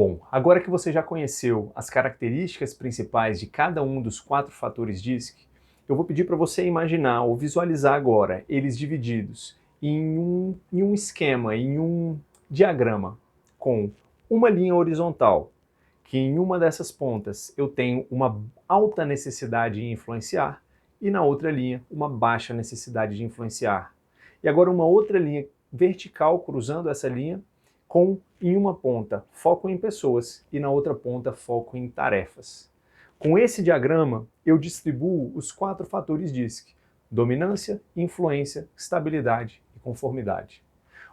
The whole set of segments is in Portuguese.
Bom, agora que você já conheceu as características principais de cada um dos 4 fatores DISC, eu vou pedir para você imaginar ou visualizar agora eles divididos em um esquema, em um diagrama, com uma linha horizontal, que em uma dessas pontas eu tenho uma alta necessidade em influenciar, e na outra linha uma baixa necessidade de influenciar. E agora uma outra linha vertical cruzando essa linha, com em uma ponta foco em pessoas e na outra ponta foco em tarefas. Com esse diagrama, eu distribuo os 4 fatores DISC: dominância, influência, estabilidade e conformidade.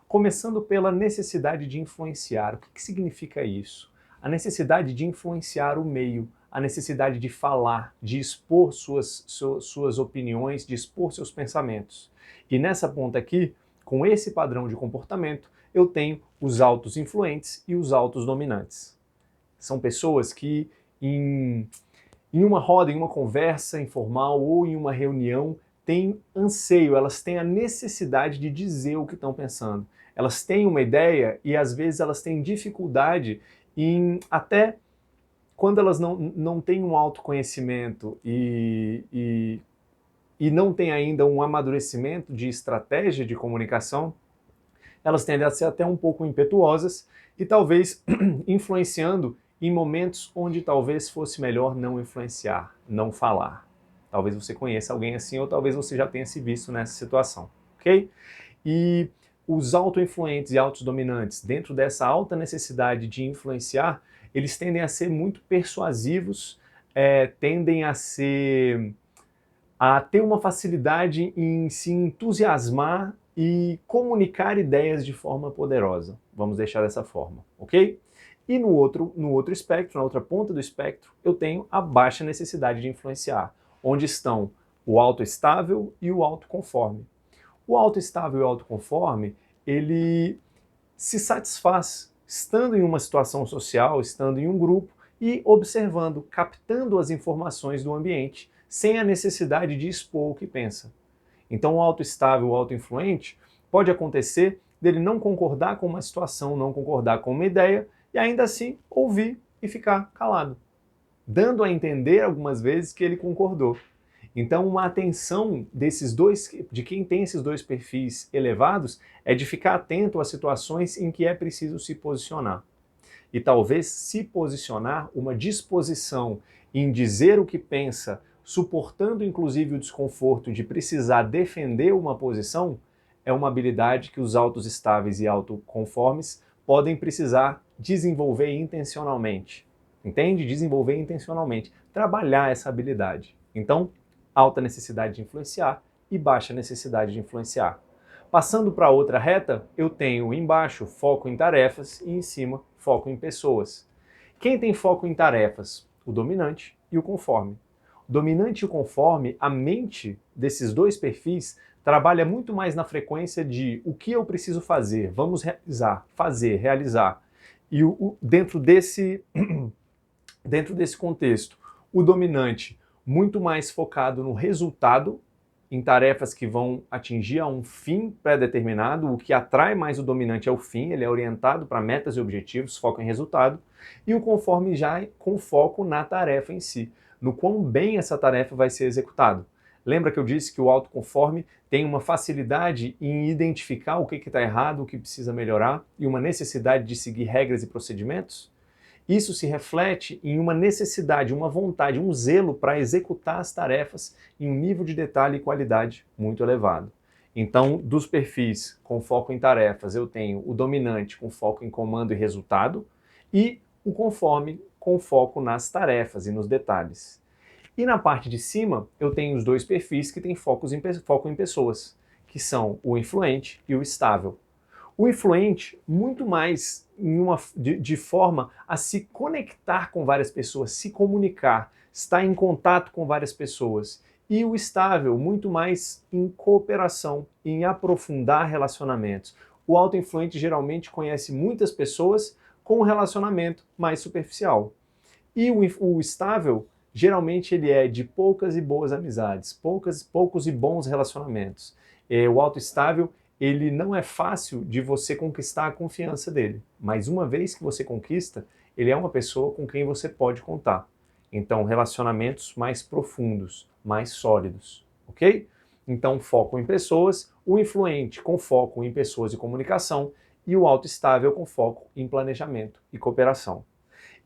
Começando pela necessidade de influenciar. O que significa isso? A necessidade de influenciar o meio, a necessidade de falar, de expor suas opiniões, de expor seus pensamentos. E nessa ponta aqui, com esse padrão de comportamento, eu tenho os altos influentes e os altos dominantes. São pessoas que em uma roda, em uma conversa informal ou em uma reunião, têm anseio, elas têm a necessidade de dizer o que estão pensando. Elas têm uma ideia e às vezes elas têm dificuldade em, até quando elas não têm um autoconhecimento e não têm ainda um amadurecimento de estratégia de comunicação, elas tendem a ser até um pouco impetuosas e talvez influenciando em momentos onde talvez fosse melhor não influenciar, não falar. Talvez você conheça alguém assim ou talvez você já tenha se visto nessa situação, ok? E os autoinfluentes e autodominantes, dentro dessa alta necessidade de influenciar, eles tendem a ser muito persuasivos, tendem a ter uma facilidade em se entusiasmar e comunicar ideias de forma poderosa. Vamos deixar dessa forma, ok? E no outro espectro, na outra ponta do espectro, eu tenho a baixa necessidade de influenciar, onde estão o autoestável e o autoconforme. O autoestável e o autoconforme, ele se satisfaz estando em uma situação social, estando em um grupo e observando, captando as informações do ambiente, sem a necessidade de expor o que pensa. Então o autoestável, o autoinfluente, pode acontecer dele não concordar com uma situação, não concordar com uma ideia, e ainda assim ouvir e ficar calado, dando a entender algumas vezes que ele concordou. Então, uma atenção de quem tem esses dois perfis elevados, é de ficar atento às situações em que é preciso se posicionar. E talvez se posicionar, uma disposição em dizer o que pensa, suportando inclusive o desconforto de precisar defender uma posição, é uma habilidade que os autos estáveis e autoconformes podem precisar desenvolver intencionalmente. Entende? Desenvolver intencionalmente. Trabalhar essa habilidade. Então, alta necessidade de influenciar e baixa necessidade de influenciar. Passando para outra reta, eu tenho embaixo foco em tarefas e em cima foco em pessoas. Quem tem foco em tarefas? O dominante e o conforme. O dominante e o conforme, a mente desses dois perfis trabalha muito mais na frequência de o que eu preciso fazer, vamos realizar, fazer, realizar. E dentro desse contexto, o dominante muito mais focado no resultado, em tarefas que vão atingir a um fim pré-determinado. O que atrai mais o dominante é o fim, ele é orientado para metas e objetivos, foco em resultado, e o conforme já com foco na tarefa em si, no quão bem essa tarefa vai ser executada. Lembra que eu disse que o autoconforme tem uma facilidade em identificar o que está errado, o que precisa melhorar, e uma necessidade de seguir regras e procedimentos? Isso se reflete em uma necessidade, uma vontade, um zelo para executar as tarefas em um nível de detalhe e qualidade muito elevado. Então, dos perfis com foco em tarefas, eu tenho o dominante com foco em comando e resultado e o conforme com foco nas tarefas e nos detalhes. E na parte de cima, eu tenho os dois perfis que têm foco em pessoas, que são o influente e o estável. O influente, muito mais de forma a se conectar com várias pessoas, se comunicar, estar em contato com várias pessoas. E o estável, muito mais em cooperação, em aprofundar relacionamentos. O autoinfluente geralmente conhece muitas pessoas com um relacionamento mais superficial. E o estável, geralmente ele é de poucas e boas amizades, poucos e bons relacionamentos. O autoestável, ele não é fácil de você conquistar a confiança dele. Mas uma vez que você conquista, ele é uma pessoa com quem você pode contar. Então, relacionamentos mais profundos, mais sólidos, ok? Então, foco em pessoas, o influente com foco em pessoas e comunicação e o autoestável com foco em planejamento e cooperação.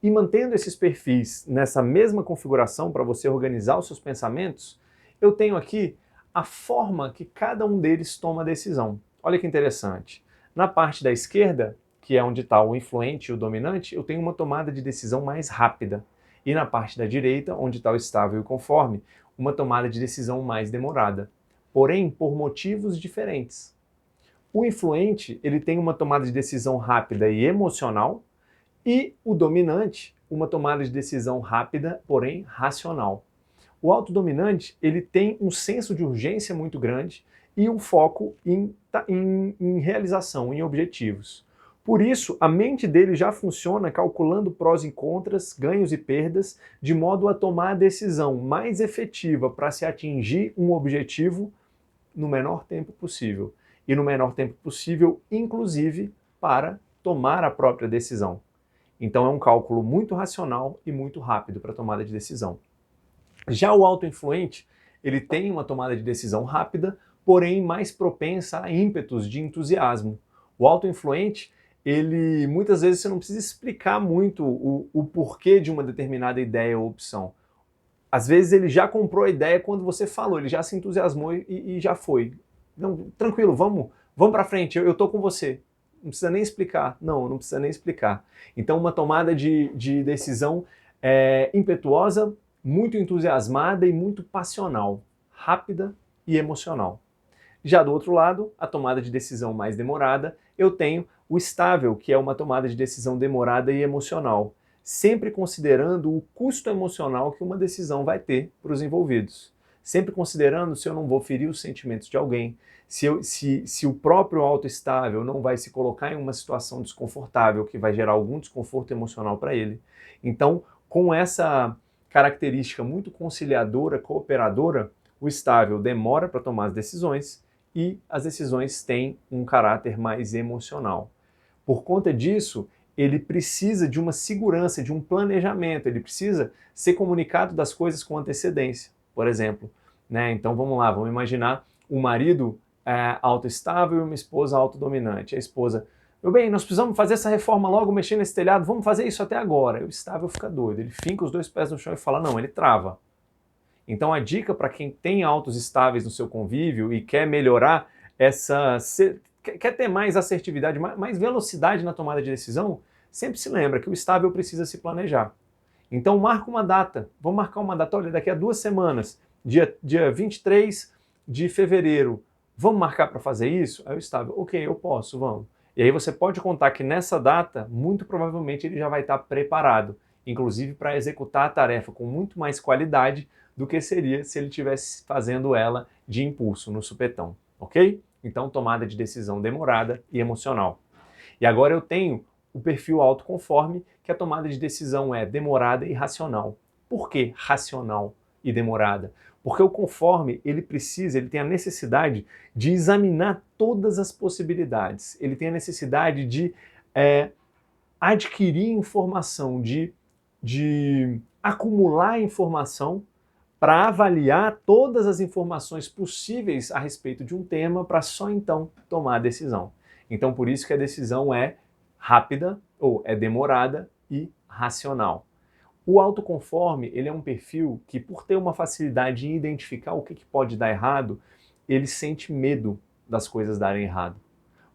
E mantendo esses perfis nessa mesma configuração para você organizar os seus pensamentos, eu tenho aqui a forma que cada um deles toma a decisão. Olha que interessante. Na parte da esquerda, que é onde está o influente e o dominante, eu tenho uma tomada de decisão mais rápida. E na parte da direita, onde está o estável e o conforme, uma tomada de decisão mais demorada. Porém, por motivos diferentes. O influente, ele tem uma tomada de decisão rápida e emocional, e o dominante, uma tomada de decisão rápida, porém racional. O autodominante, ele tem um senso de urgência muito grande e um foco em realização, em objetivos. Por isso, a mente dele já funciona calculando prós e contras, ganhos e perdas, de modo a tomar a decisão mais efetiva para se atingir um objetivo no menor tempo possível. E no menor tempo possível, inclusive, para tomar a própria decisão. Então é um cálculo muito racional e muito rápido para tomada de decisão. Já o autoinfluente, ele tem uma tomada de decisão rápida, porém mais propensa a ímpetos de entusiasmo. O autoinfluente, ele muitas vezes você não precisa explicar muito o porquê de uma determinada ideia ou opção. Às vezes ele já comprou a ideia quando você falou, ele já se entusiasmou e já foi. Não, tranquilo, vamos para frente, eu tô com você. Não precisa nem explicar. Não precisa nem explicar. Então, uma tomada de decisão impetuosa, muito entusiasmada e muito passional, rápida e emocional. Já do outro lado, a tomada de decisão mais demorada, eu tenho o estável, que é uma tomada de decisão demorada e emocional, sempre considerando o custo emocional que uma decisão vai ter para os envolvidos. Sempre considerando se eu não vou ferir os sentimentos de alguém, se o próprio autoestável não vai se colocar em uma situação desconfortável que vai gerar algum desconforto emocional para ele. Então, com essa característica muito conciliadora, cooperadora, o estável demora para tomar as decisões e as decisões têm um caráter mais emocional. Por conta disso, ele precisa de uma segurança, de um planejamento, ele precisa ser comunicado das coisas com antecedência, por exemplo. Né? Então vamos lá, vamos imaginar um marido autoestável e uma esposa autodominante. A esposa, meu bem, nós precisamos fazer essa reforma logo, mexer nesse telhado, vamos fazer isso até agora. E o estável fica doido, ele finca os dois pés no chão e fala, não, ele trava. Então a dica para quem tem autos estáveis no seu convívio e quer melhorar quer ter mais assertividade, mais velocidade na tomada de decisão, sempre se lembra que o estável precisa se planejar. Então marca uma data, vamos marcar uma data, olha, daqui a 2 semanas, dia 23 de fevereiro, vamos marcar para fazer isso? Aí o estável, ok, eu posso, vamos. E aí você pode contar que nessa data, muito provavelmente ele já vai estar preparado, inclusive para executar a tarefa com muito mais qualidade do que seria se ele estivesse fazendo ela de impulso, no supetão, ok? Então, tomada de decisão demorada e emocional. E agora eu tenho o perfil autoconforme, que a tomada de decisão é demorada e racional. Por que racional e demorada? Porque o conforme, ele tem a necessidade de examinar todas as possibilidades. Ele tem a necessidade de adquirir informação, de acumular informação para avaliar todas as informações possíveis a respeito de um tema para só então tomar a decisão. Então por isso que a decisão é rápida ou é demorada e racional. O autoconforme, ele é um perfil que, por ter uma facilidade em identificar o que pode dar errado, ele sente medo das coisas darem errado.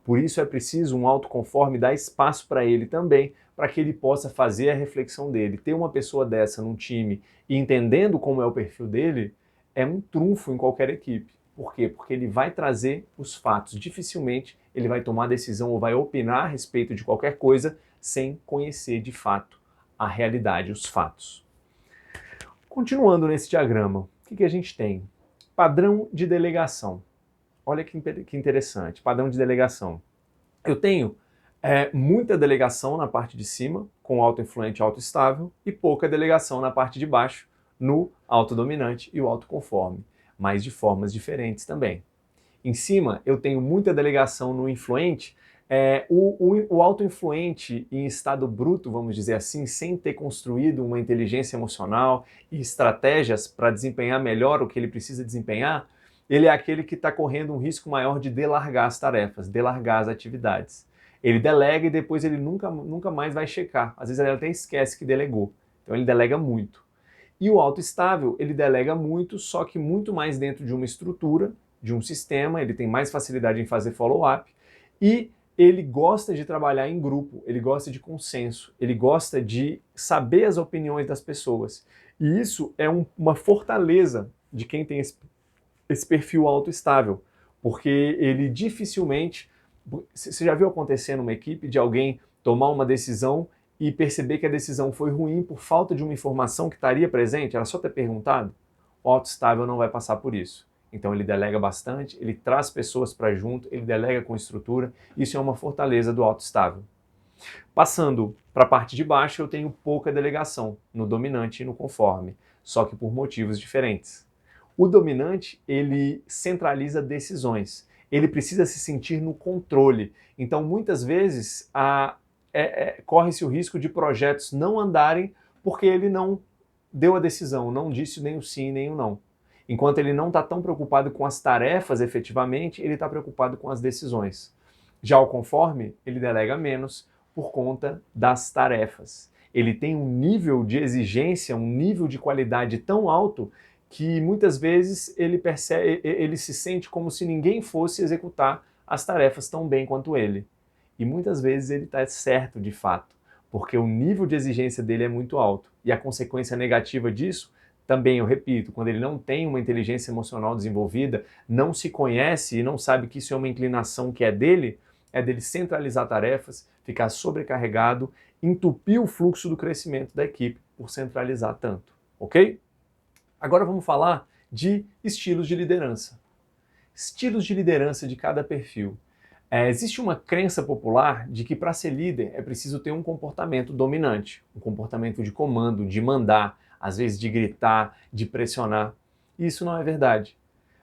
Por isso é preciso um autoconforme dar espaço para ele também, para que ele possa fazer a reflexão dele. Ter uma pessoa dessa num time e entendendo como é o perfil dele, é um trunfo em qualquer equipe. Por quê? Porque ele vai trazer os fatos. Dificilmente ele vai tomar decisão ou vai opinar a respeito de qualquer coisa sem conhecer de fato a realidade, os fatos. Continuando nesse diagrama, o que a gente tem? Padrão de delegação. Olha que interessante, padrão de delegação. Eu tenho muita delegação na parte de cima, com autoinfluente e autoestável, e pouca delegação na parte de baixo, no autodominante e o autoconforme, mas de formas diferentes também. Em cima, eu tenho muita delegação no influente. O autoinfluente em estado bruto, vamos dizer assim, sem ter construído uma inteligência emocional e estratégias para desempenhar melhor o que ele precisa desempenhar, ele é aquele que está correndo um risco maior de delargar as tarefas, delargar as atividades. Ele delega e depois ele nunca mais vai checar. Às vezes ele até esquece que delegou. Então ele delega muito. E o autoestável, ele delega muito, só que muito mais dentro de uma estrutura, de um sistema, ele tem mais facilidade em fazer follow-up e ele gosta de trabalhar em grupo, ele gosta de consenso, ele gosta de saber as opiniões das pessoas. E isso é uma fortaleza de quem tem esse perfil autoestável, porque ele dificilmente... Você já viu acontecer numa equipe de alguém tomar uma decisão e perceber que a decisão foi ruim por falta de uma informação que estaria presente, era só ter perguntado? O autoestável não vai passar por isso. Então ele delega bastante, ele traz pessoas para junto, ele delega com estrutura, isso é uma fortaleza do autoestável. Passando para a parte de baixo, eu tenho pouca delegação no dominante e no conforme, só que por motivos diferentes. O dominante, ele centraliza decisões, ele precisa se sentir no controle, então muitas vezes corre-se o risco de projetos não andarem porque ele não deu a decisão, não disse nem o sim nem o não. Enquanto ele não está tão preocupado com as tarefas efetivamente, ele está preocupado com as decisões. Já o conforme, ele delega menos por conta das tarefas. Ele tem um nível de exigência, um nível de qualidade tão alto que muitas vezes ele se sente como se ninguém fosse executar as tarefas tão bem quanto ele. E muitas vezes ele está certo de fato, porque o nível de exigência dele é muito alto. E a consequência negativa disso, também eu repito, quando ele não tem uma inteligência emocional desenvolvida, não se conhece e não sabe que isso é uma inclinação que é dele centralizar tarefas, ficar sobrecarregado, entupir o fluxo do crescimento da equipe por centralizar tanto, ok? Agora vamos falar de estilos de liderança. Estilos de liderança de cada perfil. Existe uma crença popular de que para ser líder é preciso ter um comportamento dominante, um comportamento de comando, de mandar, às vezes de gritar, de pressionar. E isso não é verdade.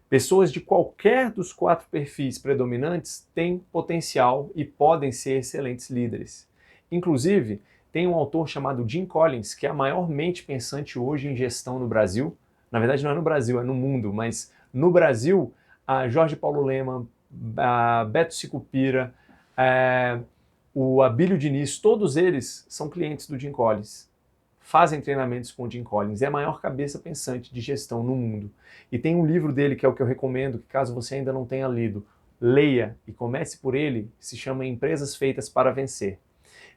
Pessoas de qualquer dos 4 perfis predominantes têm potencial e podem ser excelentes líderes. Inclusive, tem um autor chamado Jim Collins, que é a maior mente pensante hoje em gestão no Brasil. Na verdade, não é no Brasil, é no mundo, mas no Brasil, a Jorge Paulo Lemann, a Beto Sicupira, o Abílio Diniz, todos eles são clientes do Jim Collins. Fazem treinamentos com o Jim Collins, é a maior cabeça pensante de gestão no mundo. E tem um livro dele que é o que eu recomendo, que caso você ainda não tenha lido, leia e comece por ele, se chama Empresas Feitas para Vencer.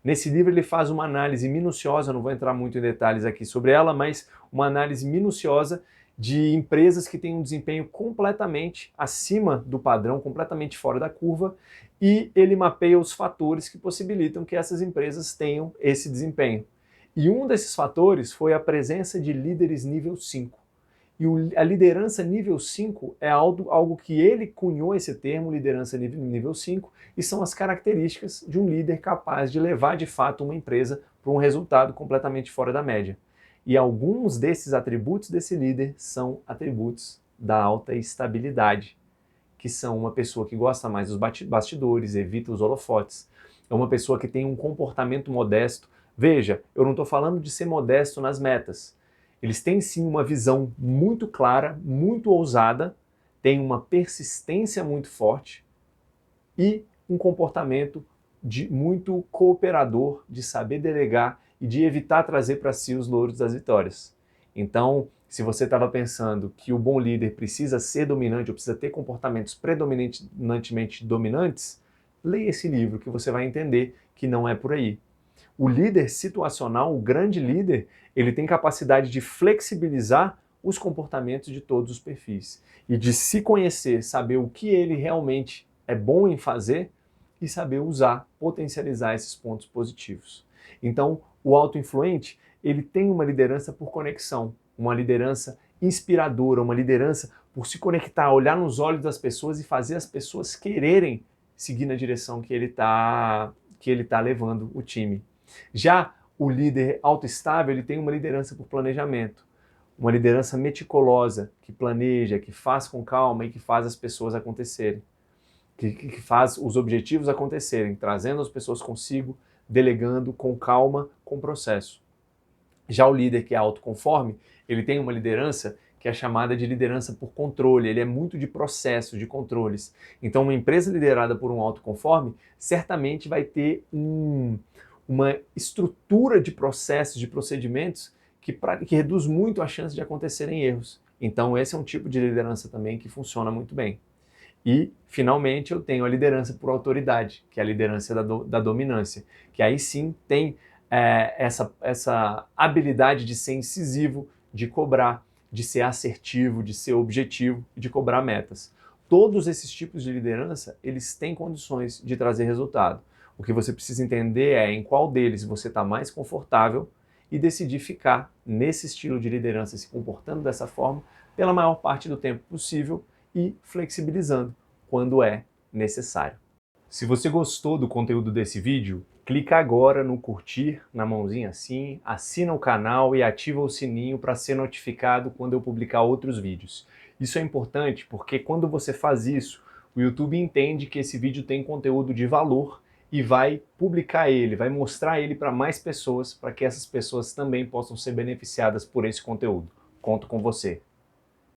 Nesse livro ele faz uma análise minuciosa, não vou entrar muito em detalhes aqui sobre ela, mas uma análise minuciosa de empresas que têm um desempenho completamente acima do padrão, completamente fora da curva, e ele mapeia os fatores que possibilitam que essas empresas tenham esse desempenho. E um desses fatores foi a presença de líderes nível 5. E a liderança nível 5 é algo que ele cunhou esse termo, liderança nível 5, e são as características de um líder capaz de levar de fato uma empresa para um resultado completamente fora da média. E alguns desses atributos desse líder são atributos da alta estabilidade, que são uma pessoa que gosta mais dos bastidores, evita os holofotes, é uma pessoa que tem um comportamento modesto. Veja, eu não estou falando de ser modesto nas metas. Eles têm sim uma visão muito clara, muito ousada, têm uma persistência muito forte e um comportamento muito cooperador, de saber delegar e de evitar trazer para si os louros das vitórias. Então, se você estava pensando que o bom líder precisa ser dominante ou precisa ter comportamentos predominantemente dominantes, leia esse livro que você vai entender que não é por aí. O líder situacional, o grande líder, ele tem capacidade de flexibilizar os comportamentos de todos os perfis e de se conhecer, saber o que ele realmente é bom em fazer e saber usar, potencializar esses pontos positivos. Então, o autoinfluente, ele tem uma liderança por conexão, uma liderança inspiradora, uma liderança por se conectar, olhar nos olhos das pessoas e fazer as pessoas quererem seguir na direção que ele tá levando o time. Já o líder autoestável, ele tem uma liderança por planejamento, Uma liderança meticulosa, que planeja, que faz com calma e que faz as pessoas acontecerem. Que faz os objetivos acontecerem, trazendo as pessoas consigo, delegando com calma, com processo. Já o líder que é autoconforme, ele tem uma liderança que é chamada de liderança por controle, ele é muito de processo, de controles. Então, uma empresa liderada por um autoconforme certamente vai ter uma estrutura de processos, de procedimentos que reduz muito a chance de acontecerem erros. Então, esse é um tipo de liderança também que funciona muito bem. E, finalmente, eu tenho a liderança por autoridade, que é a liderança da dominância, que aí sim tem essa habilidade de ser incisivo, de cobrar, de ser assertivo, de ser objetivo e de cobrar metas. Todos esses tipos de liderança, eles têm condições de trazer resultado. O que você precisa entender é em qual deles você está mais confortável e decidir ficar nesse estilo de liderança, se comportando dessa forma, pela maior parte do tempo possível e flexibilizando quando é necessário. Se você gostou do conteúdo desse vídeo, clica agora no curtir, na mãozinha assim, assina o canal e ativa o sininho para ser notificado quando eu publicar outros vídeos. Isso é importante porque quando você faz isso, o YouTube entende que esse vídeo tem conteúdo de valor e vai publicar ele, vai mostrar ele para mais pessoas, para que essas pessoas também possam ser beneficiadas por esse conteúdo. Conto com você.